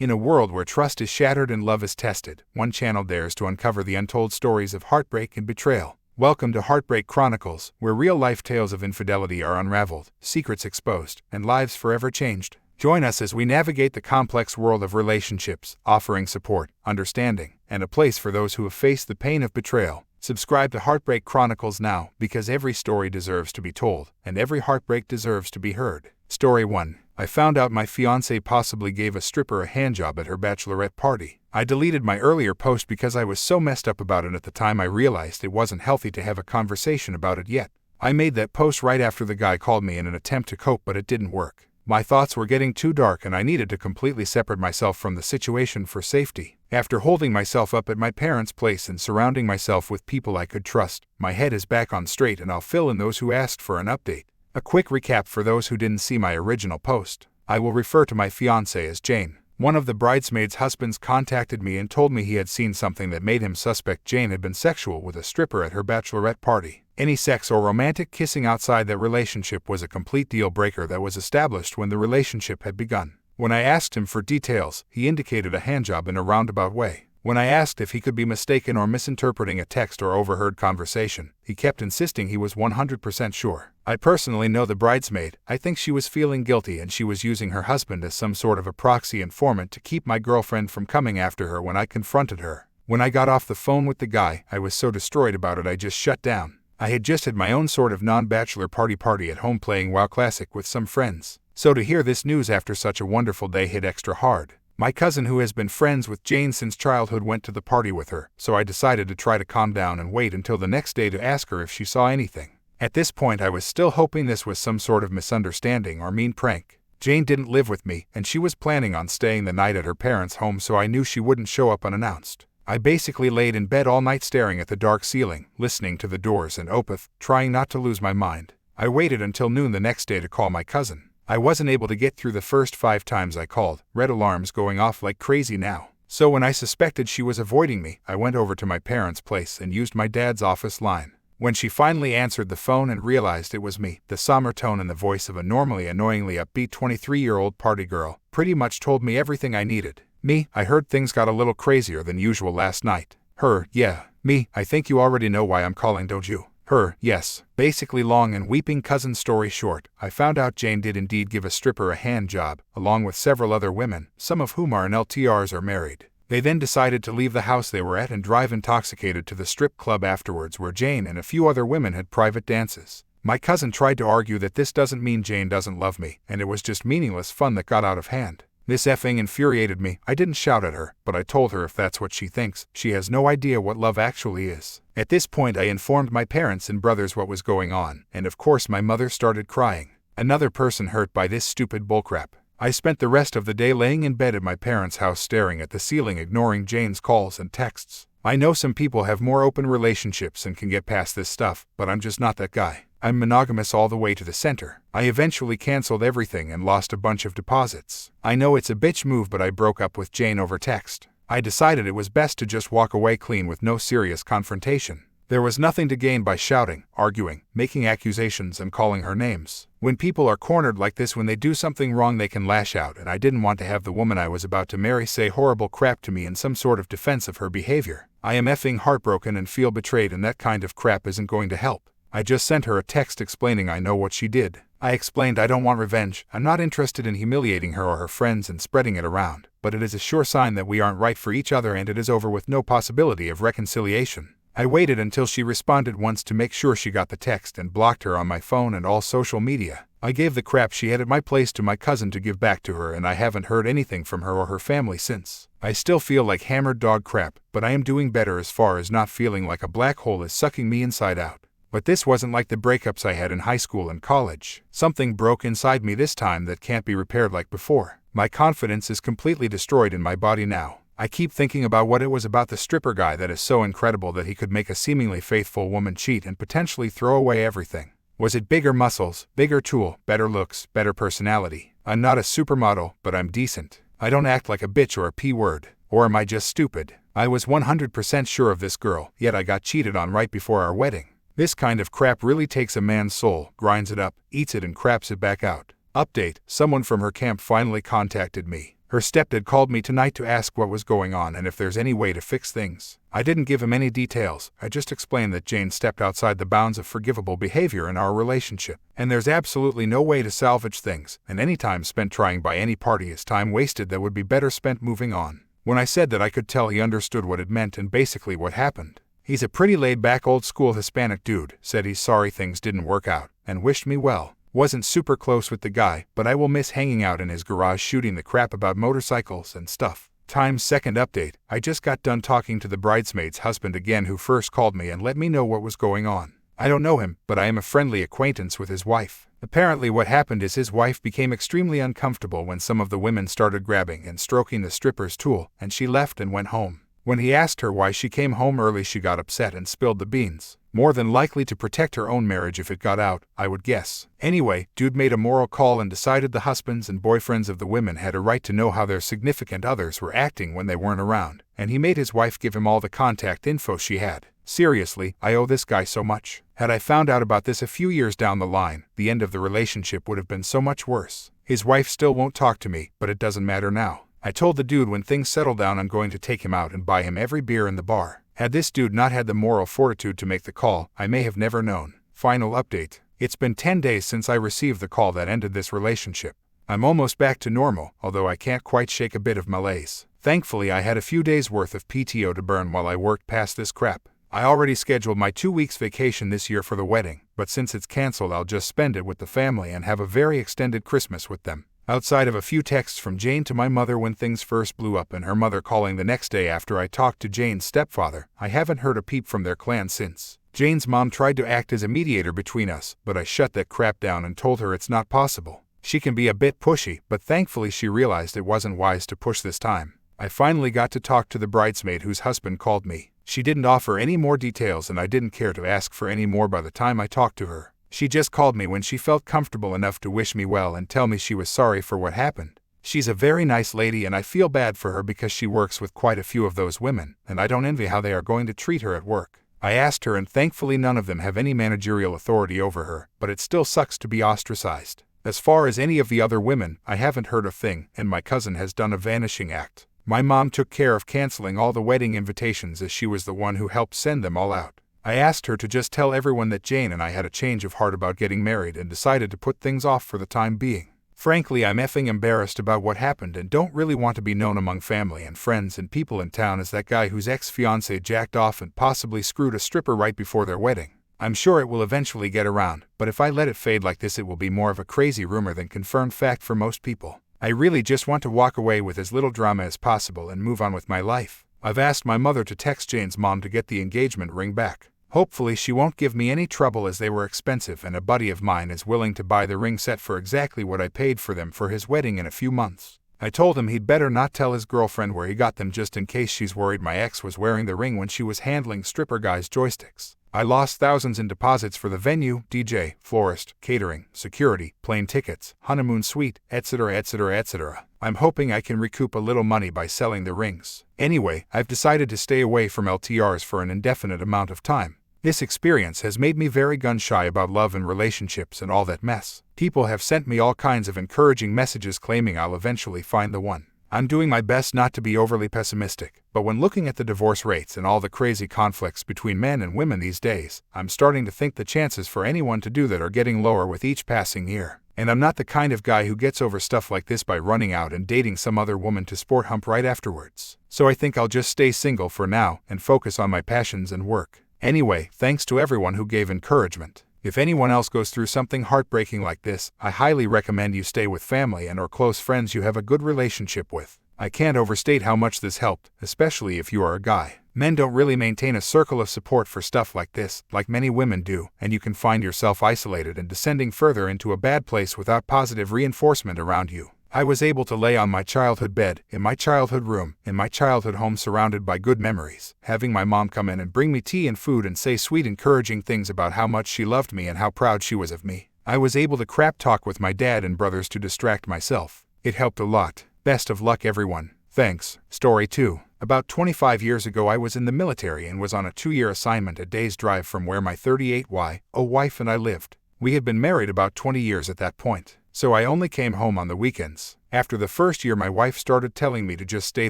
In a world where trust is shattered and love is tested, one channel dares to uncover the untold stories of heartbreak and betrayal. Welcome to Heartbreak Chronicles, where real-life tales of infidelity are unraveled, secrets exposed, and lives forever changed. Join us as we navigate the complex world of relationships, offering support, understanding, and a place for those who have faced the pain of betrayal. Subscribe to Heartbreak Chronicles now, because every story deserves to be told, and every heartbreak deserves to be heard. Story 1. I found out my fiancé possibly gave a stripper a handjob at her bachelorette party. I deleted my earlier post because I was so messed up about it at the time. I realized it wasn't healthy to have a conversation about it yet. I made that post right after the guy called me in an attempt to cope, but it didn't work. My thoughts were getting too dark and I needed to completely separate myself from the situation for safety. After holding myself up at my parents' place and surrounding myself with people I could trust, my head is back on straight and I'll fill in those who asked for an update. A quick recap for those who didn't see my original post. I will refer to my fiancé as Jane. One of the bridesmaids' husbands contacted me and told me he had seen something that made him suspect Jane had been sexual with a stripper at her bachelorette party. Any sex or romantic kissing outside that relationship was a complete deal breaker that was established when the relationship had begun. When I asked him for details, he indicated a handjob in a roundabout way. When I asked if he could be mistaken or misinterpreting a text or overheard conversation, he kept insisting he was 100% sure. I personally know the bridesmaid. I think she was feeling guilty and she was using her husband as some sort of a proxy informant to keep my girlfriend from coming after her when I confronted her. When I got off the phone with the guy, I was so destroyed about it I just shut down. I had just had my own sort of non-bachelor party at home playing WoW Classic with some friends. So to hear this news after such a wonderful day hit extra hard. My cousin, who has been friends with Jane since childhood, went to the party with her, so I decided to try to calm down and wait until the next day to ask her if she saw anything. At this point I was still hoping this was some sort of misunderstanding or mean prank. Jane didn't live with me, and she was planning on staying the night at her parents' home, so I knew she wouldn't show up unannounced. I basically laid in bed all night staring at the dark ceiling, listening to the doors and Opeth, trying not to lose my mind. I waited until noon the next day to call my cousin. I wasn't able to get through the first 5 times I called, red alarms going off like crazy now. So when I suspected she was avoiding me, I went over to my parents' place and used my dad's office line. When she finally answered the phone and realized it was me, the somber tone and the voice of a normally annoyingly upbeat 23-year-old party girl pretty much told me everything I needed. Me, I heard things got a little crazier than usual last night. Her, yeah. Me, I think you already know why I'm calling, don't you? Her, yes. Basically, long and weeping cousin story short, I found out Jane did indeed give a stripper a hand job, along with several other women, some of whom are in LTRs or married. They then decided to leave the house they were at and drive intoxicated to the strip club afterwards, where Jane and a few other women had private dances. My cousin tried to argue that this doesn't mean Jane doesn't love me, and it was just meaningless fun that got out of hand. This effing infuriated me. I didn't shout at her, but I told her if that's what she thinks, she has no idea what love actually is. At this point I informed my parents and brothers what was going on, and of course my mother started crying. Another person hurt by this stupid bullcrap. I spent the rest of the day laying in bed at my parents' house staring at the ceiling, ignoring Jane's calls and texts. I know some people have more open relationships and can get past this stuff, but I'm just not that guy. I'm monogamous all the way to the center. I eventually canceled everything and lost a bunch of deposits. I know it's a bitch move, but I broke up with Jane over text. I decided it was best to just walk away clean with no serious confrontation. There was nothing to gain by shouting, arguing, making accusations, and calling her names. When people are cornered like this, when they do something wrong, they can lash out, and I didn't want to have the woman I was about to marry say horrible crap to me in some sort of defense of her behavior. I am effing heartbroken and feel betrayed, and that kind of crap isn't going to help. I just sent her a text explaining I know what she did. I explained I don't want revenge, I'm not interested in humiliating her or her friends and spreading it around, but it is a sure sign that we aren't right for each other and it is over with no possibility of reconciliation. I waited until she responded once to make sure she got the text and blocked her on my phone and all social media. I gave the crap she had at my place to my cousin to give back to her, and I haven't heard anything from her or her family since. I still feel like hammered dog crap, but I am doing better as far as not feeling like a black hole is sucking me inside out. But this wasn't like the breakups I had in high school and college. Something broke inside me this time that can't be repaired like before. My confidence is completely destroyed in my body now. I keep thinking about what it was about the stripper guy that is so incredible that he could make a seemingly faithful woman cheat and potentially throw away everything. Was it bigger muscles, bigger tool, better looks, better personality? I'm not a supermodel, but I'm decent. I don't act like a bitch or a P-word. Or am I just stupid? I was 100% sure of this girl, yet I got cheated on right before our wedding. This kind of crap really takes a man's soul, grinds it up, eats it and craps it back out. Update: someone from her camp finally contacted me. Her stepdad called me tonight to ask what was going on and if there's any way to fix things. I didn't give him any details. I just explained that Jane stepped outside the bounds of forgivable behavior in our relationship, and there's absolutely no way to salvage things, and any time spent trying by any party is time wasted that would be better spent moving on. When I said that, I could tell he understood what it meant and basically what happened. He's a pretty laid-back old-school Hispanic dude, said he's sorry things didn't work out, and wished me well. Wasn't super close with the guy, but I will miss hanging out in his garage shooting the crap about motorcycles and stuff. Time's second update. I just got done talking to the bridesmaid's husband again, who first called me and let me know what was going on. I don't know him, but I am a friendly acquaintance with his wife. Apparently what happened is his wife became extremely uncomfortable when some of the women started grabbing and stroking the stripper's tool, and she left and went home. When he asked her why she came home early, she got upset and spilled the beans. More than likely to protect her own marriage if it got out, I would guess. Anyway, dude made a moral call and decided the husbands and boyfriends of the women had a right to know how their significant others were acting when they weren't around, and he made his wife give him all the contact info she had. Seriously, I owe this guy so much. Had I found out about this a few years down the line, the end of the relationship would have been so much worse. His wife still won't talk to me, but it doesn't matter now. I told the dude when things settle down I'm going to take him out and buy him every beer in the bar. Had this dude not had the moral fortitude to make the call, I may have never known. Final update. It's been 10 days since I received the call that ended this relationship. I'm almost back to normal, although I can't quite shake a bit of malaise. Thankfully I had a few days worth of PTO to burn while I worked past this crap. I already scheduled my 2 weeks vacation this year for the wedding, but since it's canceled I'll just spend it with the family and have a very extended Christmas with them. Outside of a few texts from Jane to my mother when things first blew up and her mother calling the next day after I talked to Jane's stepfather, I haven't heard a peep from their clan since. Jane's mom tried to act as a mediator between us, but I shut that crap down and told her it's not possible. She can be a bit pushy, but thankfully she realized it wasn't wise to push this time. I finally got to talk to the bridesmaid whose husband called me. She didn't offer any more details and I didn't care to ask for any more by the time I talked to her. She just called me when she felt comfortable enough to wish me well and tell me she was sorry for what happened. She's a very nice lady and I feel bad for her because she works with quite a few of those women, and I don't envy how they are going to treat her at work. I asked her and thankfully none of them have any managerial authority over her, but it still sucks to be ostracized. As far as any of the other women, I haven't heard a thing, and my cousin has done a vanishing act. My mom took care of canceling all the wedding invitations as she was the one who helped send them all out. I asked her to just tell everyone that Jane and I had a change of heart about getting married and decided to put things off for the time being. Frankly, I'm effing embarrassed about what happened and don't really want to be known among family and friends and people in town as that guy whose ex-fiancée jacked off and possibly screwed a stripper right before their wedding. I'm sure it will eventually get around, but if I let it fade like this it will be more of a crazy rumor than confirmed fact for most people. I really just want to walk away with as little drama as possible and move on with my life. I've asked my mother to text Jane's mom to get the engagement ring back. Hopefully she won't give me any trouble as they were expensive and a buddy of mine is willing to buy the ring set for exactly what I paid for them for his wedding in a few months. I told him he'd better not tell his girlfriend where he got them just in case she's worried my ex was wearing the ring when she was handling stripper guys' joysticks. I lost thousands in deposits for the venue, DJ, florist, catering, security, plane tickets, honeymoon suite, etc. etc. etc. I'm hoping I can recoup a little money by selling the rings. Anyway, I've decided to stay away from LTRs for an indefinite amount of time. This experience has made me very gun-shy about love and relationships and all that mess. People have sent me all kinds of encouraging messages claiming I'll eventually find the one. I'm doing my best not to be overly pessimistic, but when looking at the divorce rates and all the crazy conflicts between men and women these days, I'm starting to think the chances for anyone to do that are getting lower with each passing year. And I'm not the kind of guy who gets over stuff like this by running out and dating some other woman to sport hump right afterwards. So I think I'll just stay single for now and focus on my passions and work. Anyway, thanks to everyone who gave encouragement. If anyone else goes through something heartbreaking like this, I highly recommend you stay with family and or close friends you have a good relationship with. I can't overstate how much this helped, especially if you are a guy. Men don't really maintain a circle of support for stuff like this, like many women do, and you can find yourself isolated and descending further into a bad place without positive reinforcement around you. I was able to lay on my childhood bed, in my childhood room, in my childhood home surrounded by good memories, having my mom come in and bring me tea and food and say sweet encouraging things about how much she loved me and how proud she was of me. I was able to crap talk with my dad and brothers to distract myself. It helped a lot. Best of luck everyone. Thanks. Story 2. About 25 years ago I was in the military and was on a 2-year assignment a day's drive from where my 38-year-old wife and I lived. We had been married about 20 years at that point. So I only came home on the weekends. After the first year, my wife started telling me to just stay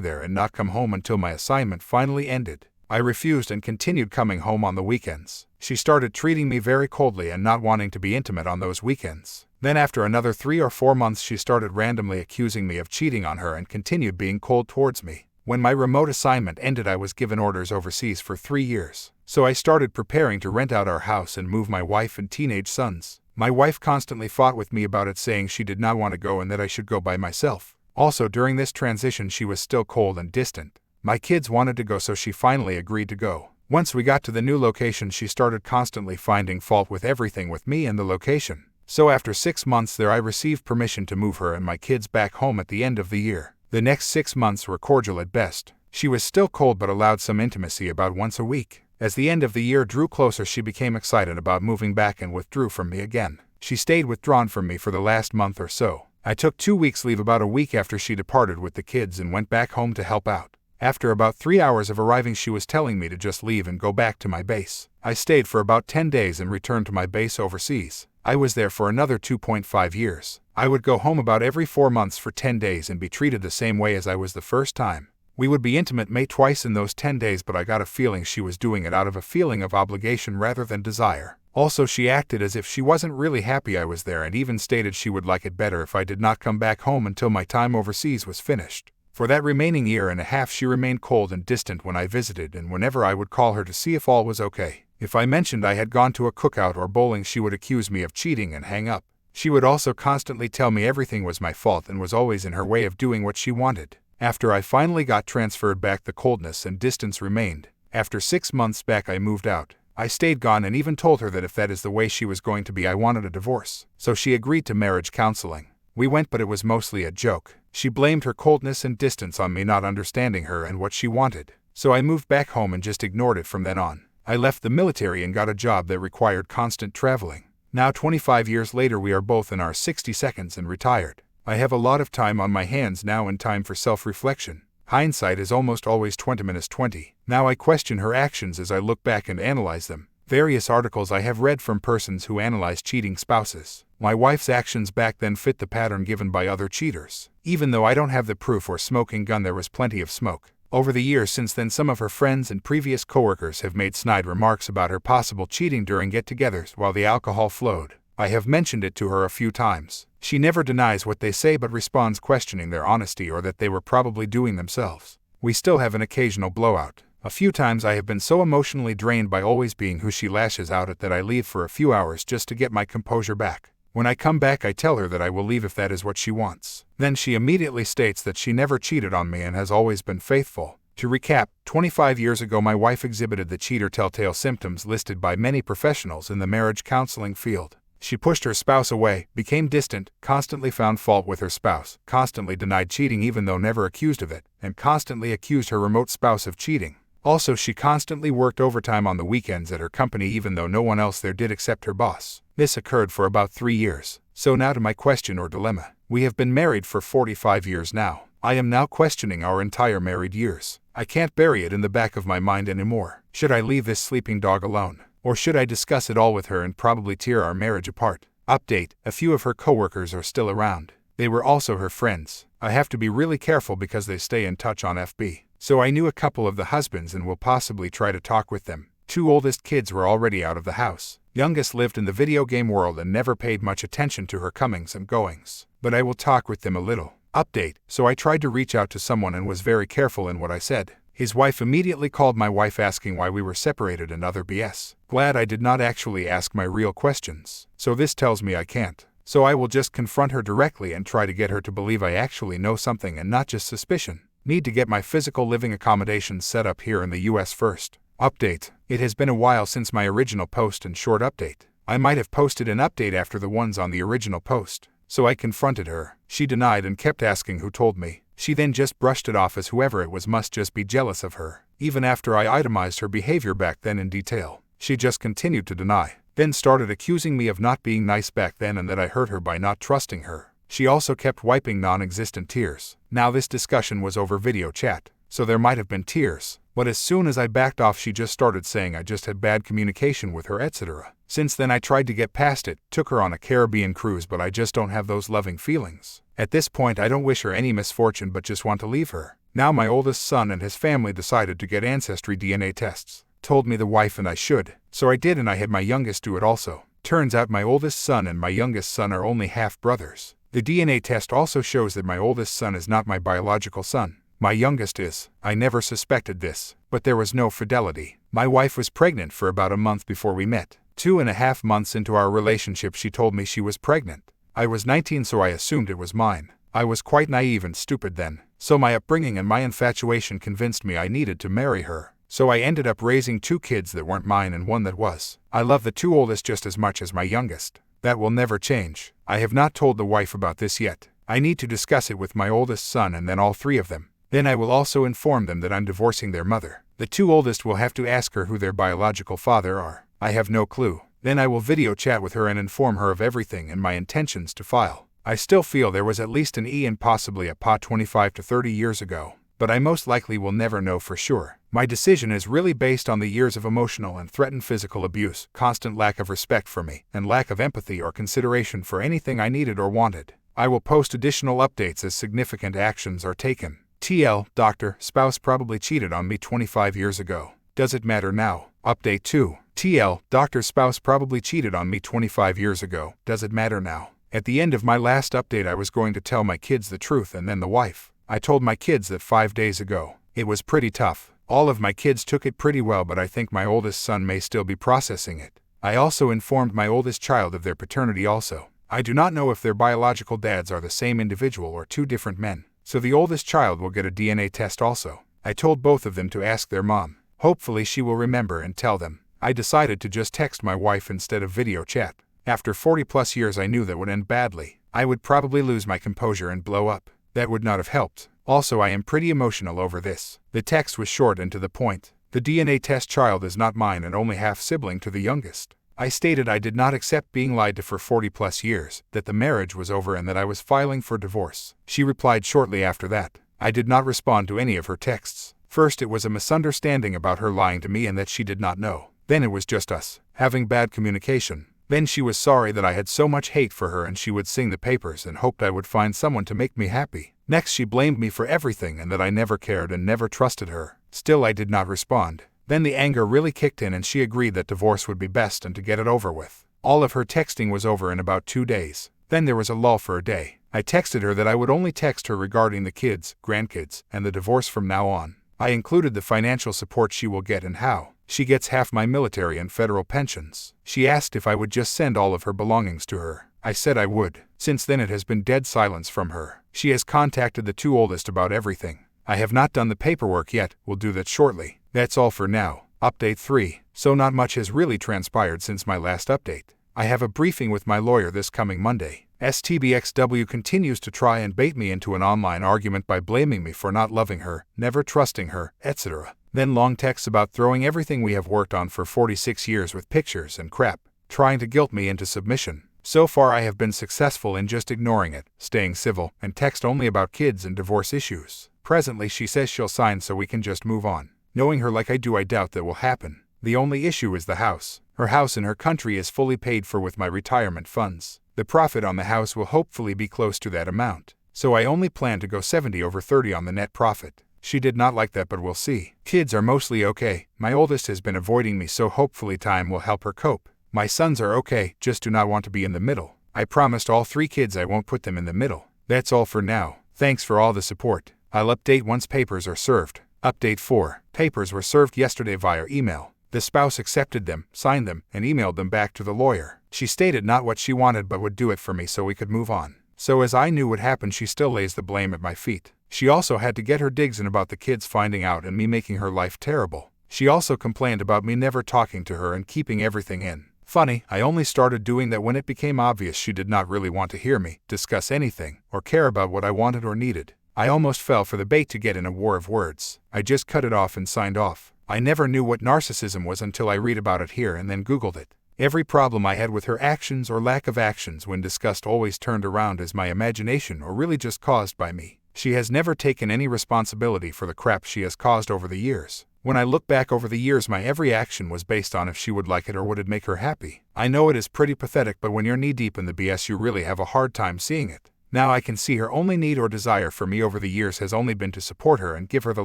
there and not come home until my assignment finally ended. I refused and continued coming home on the weekends. She started treating me very coldly and not wanting to be intimate on those weekends. Then after another 3 or 4 months, she started randomly accusing me of cheating on her and continued being cold towards me. When my remote assignment ended, I was given orders overseas for 3 years. So I started preparing to rent out our house and move my wife and teenage sons. My wife constantly fought with me about it, saying she did not want to go and that I should go by myself. Also, during this transition, she was still cold and distant. My kids wanted to go, so she finally agreed to go. Once we got to the new location, she started constantly finding fault with everything with me and the location. So after 6 months there, I received permission to move her and my kids back home at the end of the year. The next 6 months were cordial at best. She was still cold but allowed some intimacy about once a week. As the end of the year drew closer, she became excited about moving back and withdrew from me again. She stayed withdrawn from me for the last month or so. I took 2 weeks leave about a week after she departed with the kids and went back home to help out. After about 3 hours of arriving, she was telling me to just leave and go back to my base. I stayed for about 10 days and returned to my base overseas. I was there for another 2.5 years. I would go home about every 4 months for 10 days and be treated the same way as I was the first time. We would be intimate maybe twice in those 10 days, but I got a feeling she was doing it out of a feeling of obligation rather than desire. Also, she acted as if she wasn't really happy I was there and even stated she would like it better if I did not come back home until my time overseas was finished. For that remaining year and a half, she remained cold and distant when I visited, and whenever I would call her to see if all was okay. If I mentioned I had gone to a cookout or bowling, she would accuse me of cheating and hang up. She would also constantly tell me everything was my fault and was always in her way of doing what she wanted. After I finally got transferred back, the coldness and distance remained. After 6 months back, I moved out. I stayed gone and even told her that if that is the way she was going to be, I wanted a divorce. So she agreed to marriage counseling. We went, but it was mostly a joke. She blamed her coldness and distance on me not understanding her and what she wanted. So I moved back home and just ignored it from then on. I left the military and got a job that required constant traveling. Now 25 years later, we are both in our 60s and retired. I have a lot of time on my hands now and time for self-reflection. Hindsight is almost always 20/20. Now I question her actions as I look back and analyze them. Various articles I have read from persons who analyze cheating spouses. My wife's actions back then fit the pattern given by other cheaters. Even though I don't have the proof or smoking gun, there was plenty of smoke. Over the years since then, some of her friends and previous coworkers have made snide remarks about her possible cheating during get-togethers while the alcohol flowed. I have mentioned it to her a few times. She never denies what they say but responds questioning their honesty or that they were probably doing themselves. We still have an occasional blowout. A few times I have been so emotionally drained by always being who she lashes out at that I leave for a few hours just to get my composure back. When I come back, I tell her that I will leave if that is what she wants. Then she immediately states that she never cheated on me and has always been faithful. To recap, 25 years ago my wife exhibited the cheater telltale symptoms listed by many professionals in the marriage counseling field. She pushed her spouse away, became distant, constantly found fault with her spouse, constantly denied cheating even though never accused of it, and constantly accused her remote spouse of cheating. Also, she constantly worked overtime on the weekends at her company even though no one else there did except her boss. This occurred for about 3 years. So now to my question or dilemma. We have been married for 45 years now. I am now questioning our entire married years. I can't bury it in the back of my mind anymore. Should I leave this sleeping dog alone? Or should I discuss it all with her and probably tear our marriage apart? Update: a few of her coworkers are still around. They were also her friends. I have to be really careful because they stay in touch on FB. So I knew a couple of the husbands and will possibly try to talk with them. 2 oldest kids were already out of the house. Youngest lived in the video game world and never paid much attention to her comings and goings. But I will talk with them a little. Update: so I tried to reach out to someone and was very careful in what I said. His wife immediately called my wife asking why we were separated and other BS. Glad I did not actually ask my real questions. So this tells me I can't. So I will just confront her directly and try to get her to believe I actually know something and not just suspicion. Need to get my physical living accommodations set up here in the US first. Update: it has been a while since my original post and short update. I might have posted an update after the ones on the original post. So I confronted her. She denied and kept asking who told me. She then just brushed it off as whoever it was must just be jealous of her. Even after I itemized her behavior back then in detail, she just continued to deny. Then started accusing me of not being nice back then and that I hurt her by not trusting her. She also kept wiping non-existent tears. Now this discussion was over video chat. so there might have been tears. But as soon as I backed off, she just started saying I just had bad communication with her, etc. Since then I tried to get past it, took her on a Caribbean cruise, but I just don't have those loving feelings. At this point I don't wish her any misfortune but just want to leave her. Now my oldest son and his family decided to get ancestry DNA tests. Told me the wife and I should. So I did, and I had my youngest do it also. Turns out my oldest son and my youngest son are only half brothers. The DNA test also shows that my oldest son is not my biological son. My youngest is. I never suspected this, but there was no fidelity. My wife was pregnant for about a month before we met. 2.5 months into our relationship she told me she was pregnant. I was 19, so I assumed it was mine. I was quite naive and stupid then, so my upbringing and my infatuation convinced me I needed to marry her. So I ended up raising 2 kids that weren't mine and one that was. I love the 2 oldest just as much as my youngest. That will never change. I have not told the wife about this yet. I need to discuss it with my oldest son and then all 3 of them. Then I will also inform them that I'm divorcing their mother. The 2 oldest will have to ask her who their biological father are. I have no clue. Then I will video chat with her and inform her of everything and my intentions to file. I still feel there was at least an E and possibly a PA 25 to 30 years ago, but I most likely will never know for sure. My decision is really based on the years of emotional and threatened physical abuse, constant lack of respect for me, and lack of empathy or consideration for anything I needed or wanted. I will post additional updates as significant actions are taken. TL, doctor, spouse probably cheated on me 25 years ago. Does it matter now? Update 2. TL, doctor, spouse probably cheated on me 25 years ago. Does it matter now? At the end of my last update I was going to tell my kids the truth and then the wife. I told my kids that 5 days ago. It was pretty tough. All of my kids took it pretty well, but I think my oldest son may still be processing it. I also informed my oldest child of their paternity also. I do not know if their biological dads are the same individual or 2 different men. So the oldest child will get a DNA test also. I told both of them to ask their mom. Hopefully she will remember and tell them. I decided to just text my wife instead of video chat. After 40+ years I knew that would end badly. I would probably lose my composure and blow up. That would not have helped. Also, I am pretty emotional over this. The text was short and to the point. The DNA test child is not mine and only half sibling to the youngest. I stated I did not accept being lied to for 40+ years, that the marriage was over and that I was filing for divorce. She replied shortly after that. I did not respond to any of her texts. First it was a misunderstanding about her lying to me and that she did not know. Then it was just us having bad communication. Then she was sorry that I had so much hate for her and she would sing the papers and hoped I would find someone to make me happy. Next she blamed me for everything and that I never cared and never trusted her. Still I did not respond. Then the anger really kicked in and she agreed that divorce would be best and to get it over with. All of her texting was over in about 2 days. Then there was a lull for a day. I texted her that I would only text her regarding the kids, grandkids, and the divorce from now on. I included the financial support she will get and how. She gets half my military and federal pensions. She asked if I would just send all of her belongings to her. I said I would. Since then it has been dead silence from her. She has contacted the 2 oldest about everything. I have not done the paperwork yet, will do that shortly. That's all for now. Update 3. So not much has really transpired since my last update. I have a briefing with my lawyer this coming Monday. STBXW continues to try and bait me into an online argument by blaming me for not loving her, never trusting her, etc. Then long texts about throwing everything we have worked on for 46 years with pictures and crap, trying to guilt me into submission. So far I have been successful in just ignoring it, staying civil, and text only about kids and divorce issues. Presently she says she'll sign so we can just move on. Knowing her like I do, I doubt that will happen. The only issue is the house. Her house in her country is fully paid for with my retirement funds. The profit on the house will hopefully be close to that amount. So I only plan to go 70/30 on the net profit. She did not like that, but we'll see. Kids are mostly okay. My oldest has been avoiding me, so hopefully time will help her cope. My sons are okay, just do not want to be in the middle. I promised all 3 kids I won't put them in the middle. That's all for now. Thanks for all the support. I'll update once papers are served. Update 4. Papers were served yesterday via email. The spouse accepted them, signed them, and emailed them back to the lawyer. She stated not what she wanted but would do it for me so we could move on. So as I knew would happen, she still lays the blame at my feet. She also had to get her digs in about the kids finding out and me making her life terrible. She also complained about me never talking to her and keeping everything in. Funny, I only started doing that when it became obvious she did not really want to hear me, discuss anything, or care about what I wanted or needed. I almost fell for the bait to get in a war of words. I just cut it off and signed off. I never knew what narcissism was until I read about it here and then Googled it. Every problem I had with her actions or lack of actions when discussed always turned around as my imagination or really just caused by me. She has never taken any responsibility for the crap she has caused over the years. When I look back over the years, my every action was based on if she would like it or would it make her happy. I know it is pretty pathetic, but when you're knee-deep in the BS, you really have a hard time seeing it. Now I can see her only need or desire for me over the years has only been to support her and give her the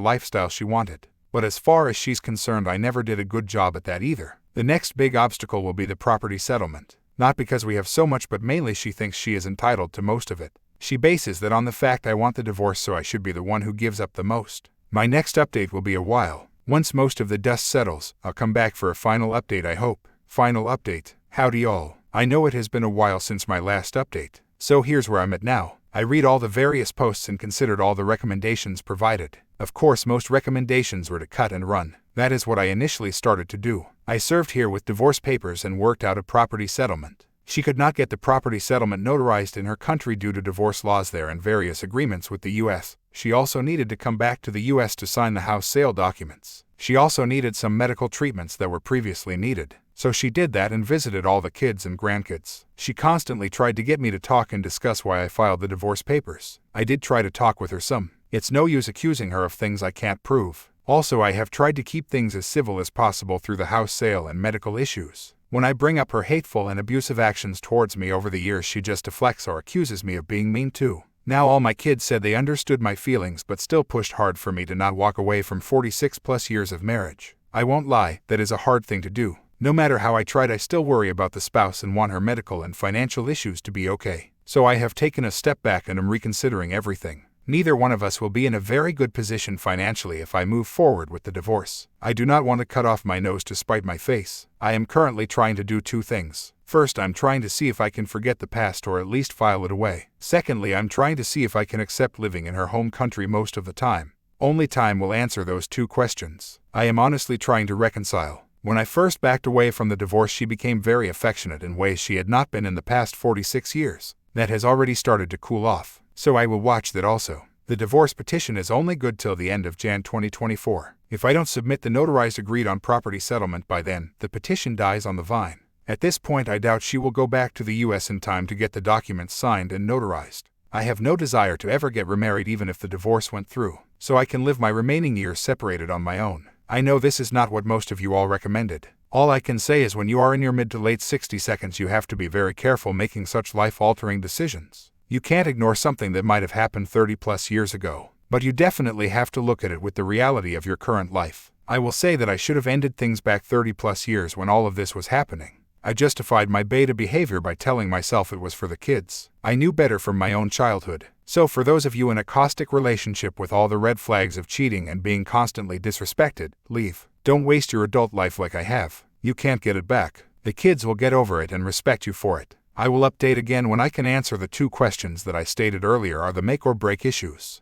lifestyle she wanted. But as far as she's concerned, I never did a good job at that either. The next big obstacle will be the property settlement. Not because we have so much, but mainly she thinks she is entitled to most of it. She bases that on the fact I want the divorce, so I should be the one who gives up the most. My next update will be a while. Once most of the dust settles, I'll come back for a final update, I hope. Final update. Howdy y'all. I know it has been a while since my last update. So here's where I'm at now. I read all the various posts and considered all the recommendations provided. Of course, most recommendations were to cut and run. That is what I initially started to do. I served here with divorce papers and worked out a property settlement. She could not get the property settlement notarized in her country due to divorce laws there and various agreements with the U.S. She also needed to come back to the U.S. to sign the house sale documents. She also needed some medical treatments that were previously needed. So she did that and visited all the kids and grandkids. She constantly tried to get me to talk and discuss why I filed the divorce papers. I did try to talk with her some. It's no use accusing her of things I can't prove. Also, I have tried to keep things as civil as possible through the house sale and medical issues. When I bring up her hateful and abusive actions towards me over the years, she just deflects or accuses me of being mean too. Now all my kids said they understood my feelings but still pushed hard for me to not walk away from 46 plus years of marriage. I won't lie, that is a hard thing to do. No matter how I tried, I still worry about the spouse and want her medical and financial issues to be okay. So I have taken a step back and am reconsidering everything. Neither one of us will be in a very good position financially if I move forward with the divorce. I do not want to cut off my nose to spite my face. I am currently trying to do two things. First, I'm trying to see if I can forget the past or at least file it away. Secondly, I'm trying to see if I can accept living in her home country most of the time. Only time will answer those two questions. I am honestly trying to reconcile. When I first backed away from the divorce, she became very affectionate in ways she had not been in the past 46 years. That has already started to cool off. So I will watch that also. The divorce petition is only good till the end of Jan 2024. If I don't submit the notarized agreed on property settlement by then, the petition dies on the vine. At this point, I doubt she will go back to the US in time to get the documents signed and notarized. I have no desire to ever get remarried even if the divorce went through, so I can live my remaining years separated on my own. I know this is not what most of you all recommended. All I can say is when you are in your mid to late 60 seconds, you have to be very careful making such life-altering decisions. You can't ignore something that might have happened 30 plus years ago, but you definitely have to look at it with the reality of your current life. I will say that I should have ended things back 30 plus years when all of this was happening. I justified my beta behavior by telling myself it was for the kids. I knew better from my own childhood. So for those of you in a caustic relationship with all the red flags of cheating and being constantly disrespected, leave. Don't waste your adult life like I have. You can't get it back. The kids will get over it and respect you for it. I will update again when I can answer the two questions that I stated earlier are the make or break issues.